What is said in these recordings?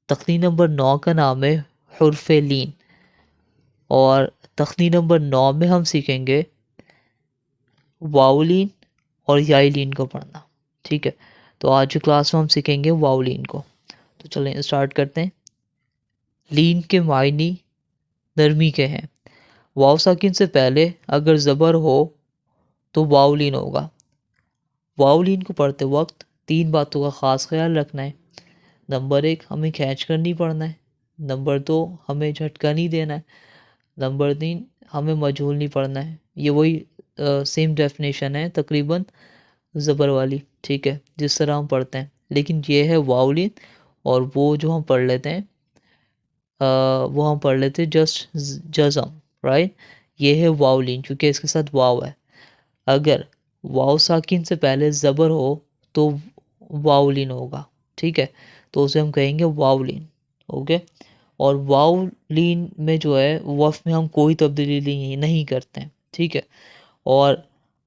تخنی number 9 کا نام ہے حرف لین، اور تخنی نمبر 9 میں ہم سیکھیں گے واؤلین اور یائلین کو پڑھنا، ٹھیک ہے؟ تو آج کی کلاس میں ہم سیکھیں گے واؤلین کو، تو چلیں اسٹارٹ کرتے ہیں۔ لین کے معنی نرمی کے ہیں۔ واو ساکن سے پہلے اگر زبر ہو تو واؤلین ہوگا۔ واؤلین کو پڑھتے وقت 3 باتوں کا خاص خیال رکھنا ہے۔ نمبر 1، ہمیں کھینچ کر نہیں پڑھنا ہے۔ نمبر 2، ہمیں جھٹکا نہیں دینا ہے۔ نمبر 3، ہمیں مجہول نہیں پڑھنا ہے۔ یہ وہی سیم ڈیفینیشن ہے تقریباً زبر والی، ٹھیک ہے، جس طرح ہم پڑھتے ہیں، لیکن یہ ہے واؤلین، اور وہ جو ہم پڑھ لیتے ہیں وہ ہم پڑھ لیتے ہیں جسٹ جزم، رائٹ؟ یہ ہے واؤلین کیونکہ اس کے ساتھ واو ہے۔ اگر واو ساکن سے پہلے زبر ہو تو واؤلین ہوگا، ٹھیک ہے؟ تو اسے ہم کہیں گے واؤلین، اوکے؟ اور واؤلین میں جو ہے وف میں ہم کوئی تبدیلی نہیں کرتے ہیں، ٹھیک ہے؟ اور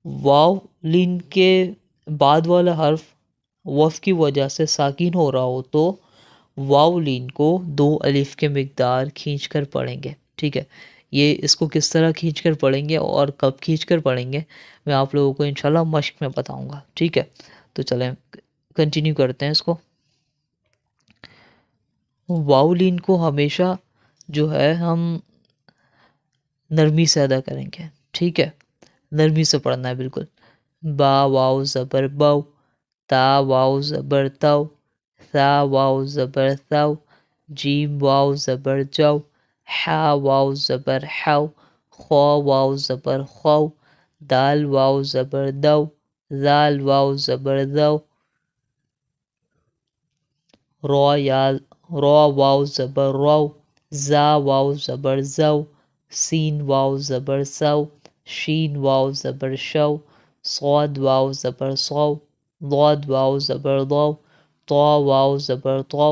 واؤلین کے بعد والا حرف وف کی وجہ سے ساکن ہو رہا ہو تو واؤلین کو 2 الف کے مقدار کھینچ کر پڑھیں گے، ٹھیک ہے؟ یہ اس کو کس طرح کھینچ کر پڑھیں گے اور کب کھینچ کر پڑھیں گے میں آپ لوگوں کو انشاءاللہ مشق میں بتاؤں گا، ٹھیک ہے؟ تو چلیں کنٹینیو کرتے ہیں اس کو۔ واؤلین کو ہمیشہ جو ہے ہم نرمی سے ادا کریں گے، ٹھیک ہے؟ نرمی سے پڑھنا ہے بالکل۔ با واو زبر باؤ، تا واو زبر تاؤ، ثا واو زبر ثاؤ، جیم واو زبر جاؤ، حا واو زبر حاؤ، خوا واو زبر خواؤ، دال واو زبر دو، ذال واو زبر ذو، را واو زبر رو، زا واو زبر زو، سین واو زبر سو، شین واو زبر شو، صاد واو زبر صو، ضاد واو زبر ضو، طا واو زبر طو،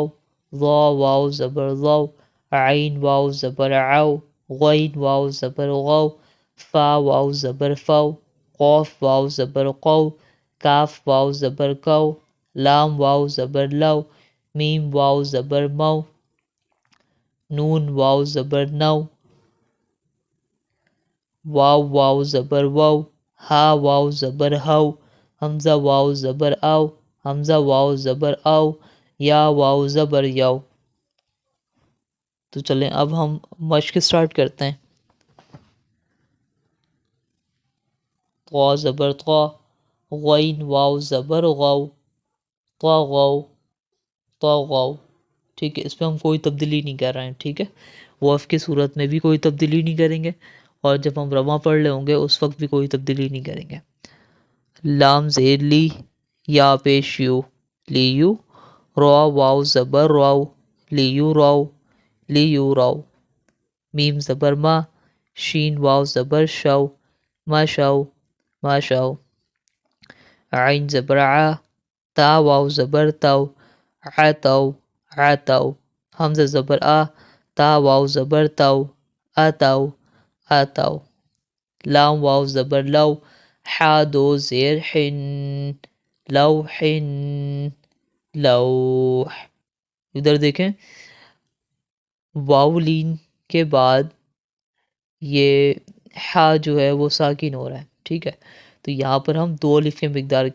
ظا واو زبر ظو، عین واو زبر عو، غین واو زبر غو، فا واو زبر فو، قوف واو زبر قو، کاف واو زبر کو، لام واو زبر لو، میم واو زبر مو، نون واو زبر نو، واو واو زبر وو، ہا واو زبر ہو، حمزہ واو زبر او، حمزہ واو زبر او، یا واو زبر یو۔ تو چلیں اب ہم مشق سٹارٹ کرتے ہیں۔ طا زبر طا، غین واو زبر غو، طغو، طغو، ٹھیک ہے؟ اس پہ ہم کوئی تبدیلی نہیں کر رہے ہیں، ٹھیک ہے؟ وف کی صورت میں بھی کوئی تبدیلی نہیں کریں گے، اور جب ہم رواں پڑھ رہے ہوں گے اس وقت بھی کوئی تبدیلی نہیں کریں گے۔ لام زیر لی، یا پیش یو، لیو، را واو زبر راو، لیو راو، لیو راو، میم زبر ما، شین واو زبر شو، ما شو، ما شو، عین زبر عا، تا واو زبر تو، عتو، عتو، حمزہ زبر آ، تا واو زبر تو، اتو، اتو، لام واو زبر لو، حا دو زیر حن، لوح، لوح۔ ادھر دیکھیں واؤلین کے بعد یہ حا جو ہے وہ ساکن ہو رہا ہے، ٹھیک ہے؟ تو یہاں پر ہم 2 الف کے مقدار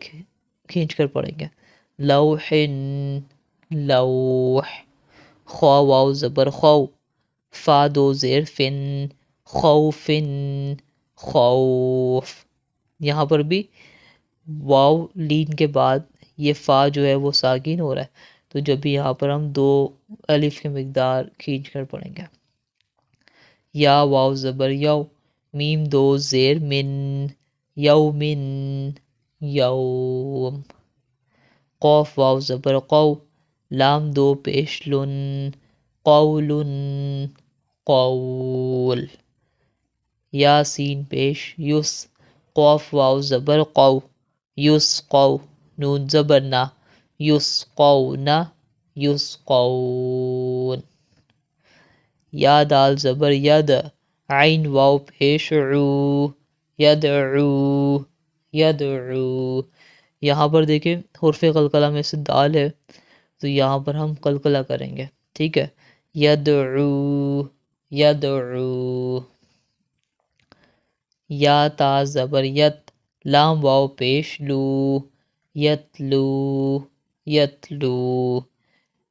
کھینچ کر پڑھیں گے۔ لوح، لوح، خوا واو زبر خو، فا دو زیر فن، خوفن، خوف۔ یہاں پر بھی واو لین کے بعد یہ فا جو ہے وہ ساکن ہو رہا ہے، تو جب بھی یہاں پر ہم 2 الف کے مقدار کھینچ کر پڑھیں گے۔ یا واو زبر یو، میم 2 زیر من، یومن، یوم، قوف واو زبر قو، لام 2 پیش لن، قولن، قول، یا سین پیش یس، قوف واو زبر قو، یس قو، نون زبر نا، یس قونا، یس قون، یا دال زبر ید، عین واو پیش عو، یدعو، یدعو۔ یہاں پر دیکھیں حرف قلقلہ میں سے دال ہے، تو یہاں پر ہم قلقلہ کریں گے، ٹھیک ہے. یدعو یدعو. یا تا زبر یت، لام واو پیش لو، یتلو یتلو.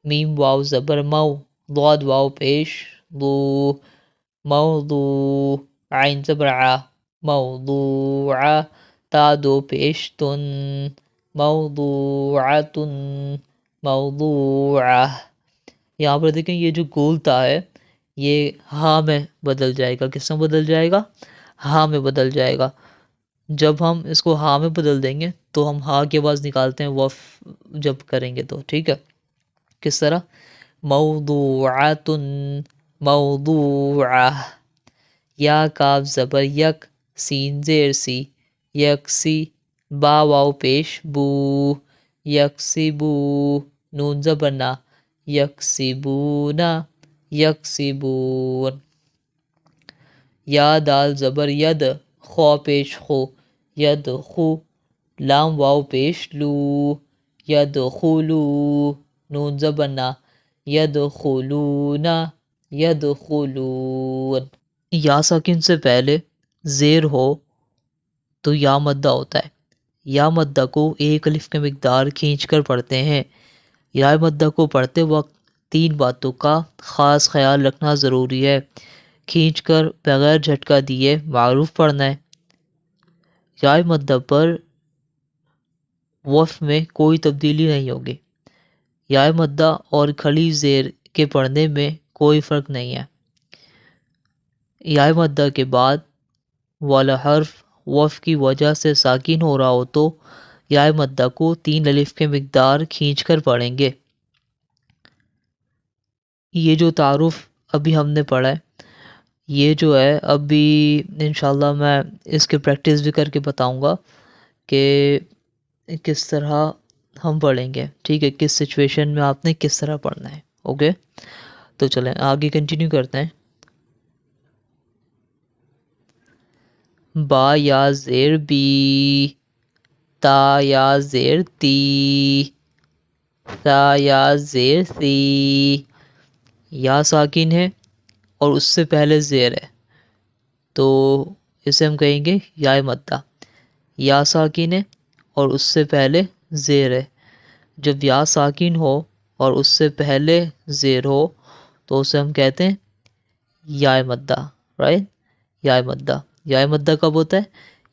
میم واو زبر مو، ضاد واو پیش ضو، موضوع. عین زبر ع، موضوع. تا دو پیش تن، موضوعۃ موضوعہ. یہاں پر دیکھیں یہ جو گول تا ہے یہ ہاں میں بدل جائے گا. کس میں بدل جائے گا؟ ہاں میں بدل جائے گا. جب ہم اس کو ہاں میں بدل دیں گے تو ہم ہاں کی آواز نکالتے ہیں وف جب کریں گے تو. ٹھیک ہے، کس طرح؟ موضوعۃ موضوعہ. یا کاف زبر یک، سین زیر سی، یکسی. با واو پیش بو، یکسبو. نون زبر نا، یکسبونا یکسبون. یا دال زبر ید، خو پیش خو، ید خو. لام واو پیش لو، ید خلو. نون زبر نا، ید خلونا ید خلون. یا ساکن سے پہلے زیر ہو تو یا مدہ ہوتا ہے. یا مدہ کو ایک الف کی مقدار کھینچ کر پڑھتے ہیں. یا مدہ کو پڑھتے وقت تین باتوں کا خاص خیال رکھنا ضروری ہے. کھینچ کر بغیر جھٹکا دیے معروف پڑھنا ہے. یا مدہ پر وف میں کوئی تبدیلی نہیں ہوگی. یا مدہ اور کھڑی زیر کے پڑھنے میں کوئی فرق نہیں ہے. یا مدہ کے بعد والا حرف وف کی وجہ سے ساکن ہو رہا ہو تو یا مدہ کو تین الف کے مقدار کھینچ کر پڑھیں گے. یہ جو تعارف ابھی ہم نے پڑھا ہے یہ جو ہے ابھی انشاءاللہ میں اس کے پریکٹس بھی کر کے بتاؤں گا کہ کس طرح ہم پڑھیں گے. ٹھیک ہے، کس سچویشن میں آپ نے کس طرح پڑھنا ہے. اوکے، تو چلیں آگے کنٹینیو کرتے ہیں. با یا زیر بی، تا یا زیر تی، تا یا زیر سی. یا ساکن ہے اور اس سے پہلے زیر ہے تو اسے ہم کہیں گے یا مدہ. یا ساکن ہے اور اس سے پہلے زیر ہے. جب یا ساکن ہو اور اس سے پہلے زیر ہو تو اسے ہم کہتے ہیں یا مدہ. رائٹ، یا مدہ. یا مدہ کب ہوتا ہے؟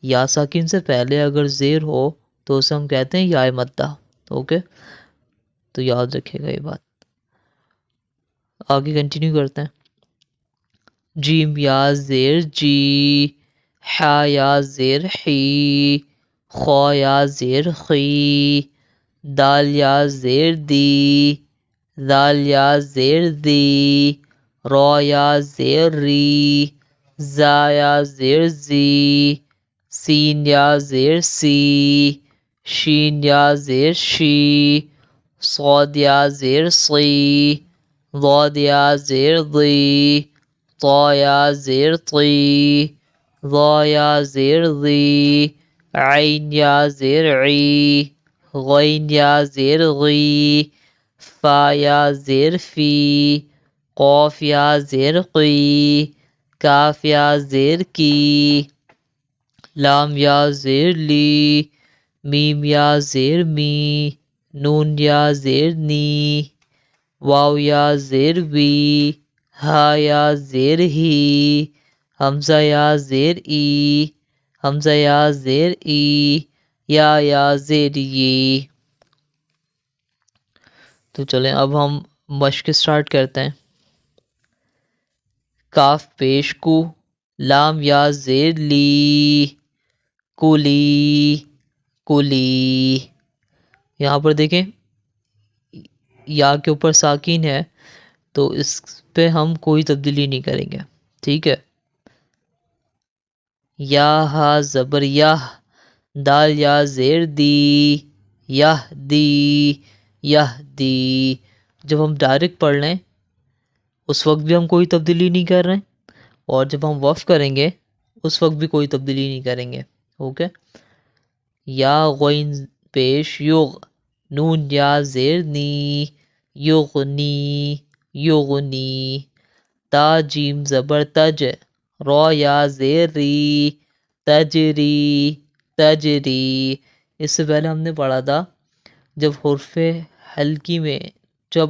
یا ساکن سے پہلے اگر زیر ہو تو اسے ہم کہتے ہیں یا مدہ. اوکے، تو یاد رکھے گا یہ بات. آگے کنٹینیو کرتے ہیں. جیم یا زیر جی، حا یا زیر حی، خو یا زیر خی، دال یا زیر دی، دال یا زیر دی، رو یا زیر ری، زا یا زیر زی، سین یا زیر سی، شین یا زیر شی، صاد یا زیر صی، ضاد یا زیر ضی، طا یا زیر طی، ضا یا زیر ضی، عین یا زیر عی، غین یا زیر غی، فا یا زیر فی، قوف یا زیر قی، کاف یا زیر کی، لام یا زیر لی، میم یا زیر می، نون یا زیر نی، واو یا زیر وی، ہا یا زیر ہی، حمزہ یا زیر ای، حمزہ یا زیر ای، یا زیر ی. تو چلیں اب ہم مشق سٹارٹ کرتے ہیں. کاف پیش کو، لام یا زیر لی، کلی کلی. یہاں پر دیکھیں یا کے اوپر ساکین ہے تو اس پہ ہم کوئی تبدیلی نہیں کریں گے. ٹھیک ہے. یا ہا زبر یح، دال یا زیر دی، یح دی یح دی. جب ہم ڈائریکٹ پڑھ لیں اس وقت بھی ہم کوئی تبدیلی نہیں کر رہے ہیں اور جب ہم وقف کریں گے اس وقت بھی کوئی تبدیلی نہیں کریں گے. اوکے. یا غین پیش یغ، نون یا زیر نی، یغنی یغنی، تا جیم زبر تج، را یا زیر ری، تجری، تجری. اس سے پہلے ہم نے پڑھا تھا جب حرف حلقی میں، جب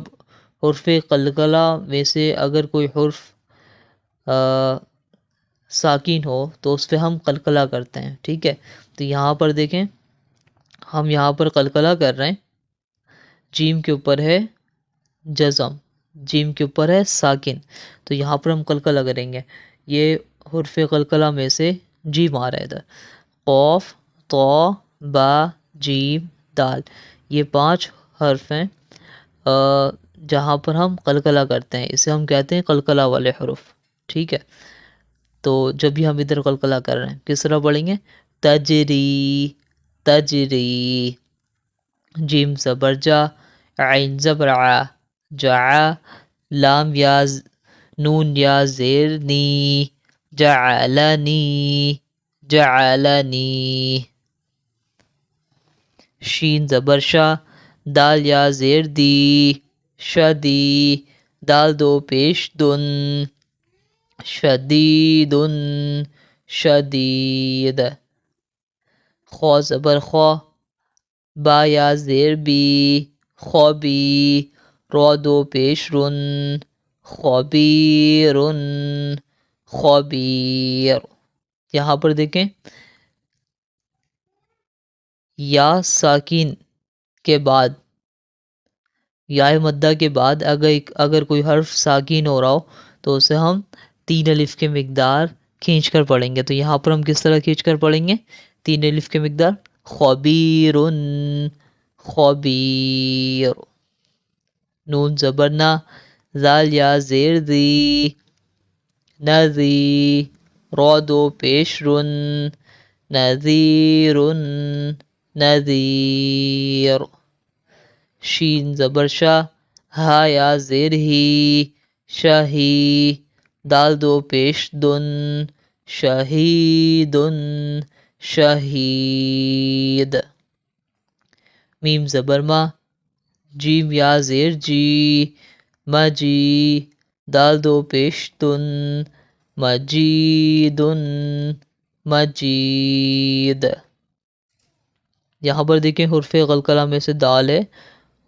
حرف قلقلہ میں سے اگر کوئی حرف ساکن ہو تو اس پہ ہم قلقلہ کرتے ہیں، ٹھیک ہے. تو یہاں پر دیکھیں ہم یہاں پر قلقلہ کر رہے ہیں، جیم کے اوپر ہے جزم، جیم کے اوپر ہے ساکن، تو یہاں پر ہم قلقلہ کریں گے. یہ حرف قلقلہ میں سے جیم آ رہا ہے ادھر، قوف، طا، با، جیم، دال، یہ 5 حرف ہیں جہاں پر ہم قلقلہ کرتے ہیں، اسے ہم کہتے ہیں قلقلہ والے حروف، ٹھیک ہے. تو جب بھی ہم ادھر قلقلہ کر رہے ہیں کس طرح پڑھیں گے؟ تجری، تجری، جیم زبر جا، عین زبر ع، جع، لام یا نون یا زیر نی، جعلنی، جعلنی، شین زبر شا، دال یا زیر دی، شدی، دال دو پیش دن، شدیدن، شدید، خو زبر خو، با یا زیر بی، خوبی، رو دو پیش رن، خبیرن، خبیر. یہاں پر دیکھیں یا ساکن کے بعد، یا مدہ کے بعد اگر کوئی حرف ساکن ہو رہا ہو تو اسے ہم 3 الف کے مقدار کھینچ کر پڑھیں گے. تو یہاں پر ہم کس طرح کھینچ کر پڑھیں گے؟ 3 الف کے مقدار، خبیرن، خبیر، نون زبر نا، زال یا زیر دی، نذی، رو دو پیش رن، نذیرن، نذیر، شین زبر شا، ہا یا زیر ہی، شاہی، دال دو پیش دن، شہیدن، شہید، میم زبر ما، جیم یا زیر جی، مجی، دال دو پیش دن، مجیدن، مجید. یہاں پر دیکھیں حرف قلقلہ میں سے دال ہے،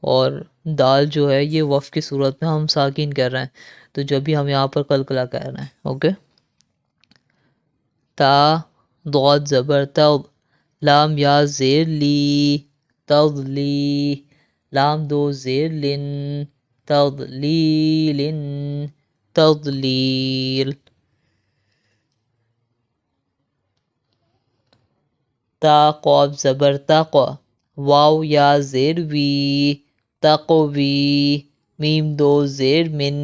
اور دال جو ہے یہ وقف کی صورت میں ہم ساکن کر رہے ہیں، تو جب بھی ہم یہاں پر قلقلہ کر رہے ہیں. اوکے، تا، ضاد زبر تغ، لام یا زیر لی، تضلی، لام دو زیر لن، تضلیلن، تضلیل، تا قاف زبر تق، واو یا زیر وی، تقوی، میم دو زیر من،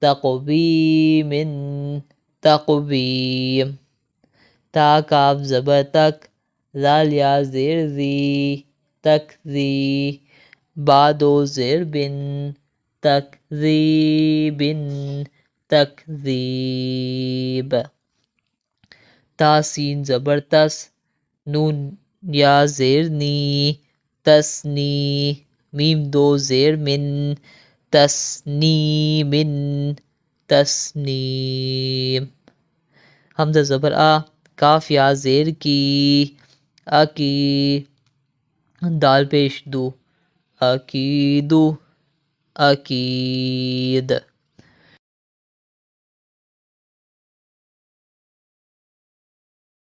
تقویمن، تقویم، تا کاف زبر تک، زال یا زیر زی، تکزی، با دو زیر بن، تکذیبن، تکذیب، تا سین زبر تس، نون یا زیر نی، تسنی، میم دو زیر من، تسنیمن، تسنیم، حمزہ زبر آ، کاف یا زیر کی، اکی، دال پیش دو، اکیدو، اکید.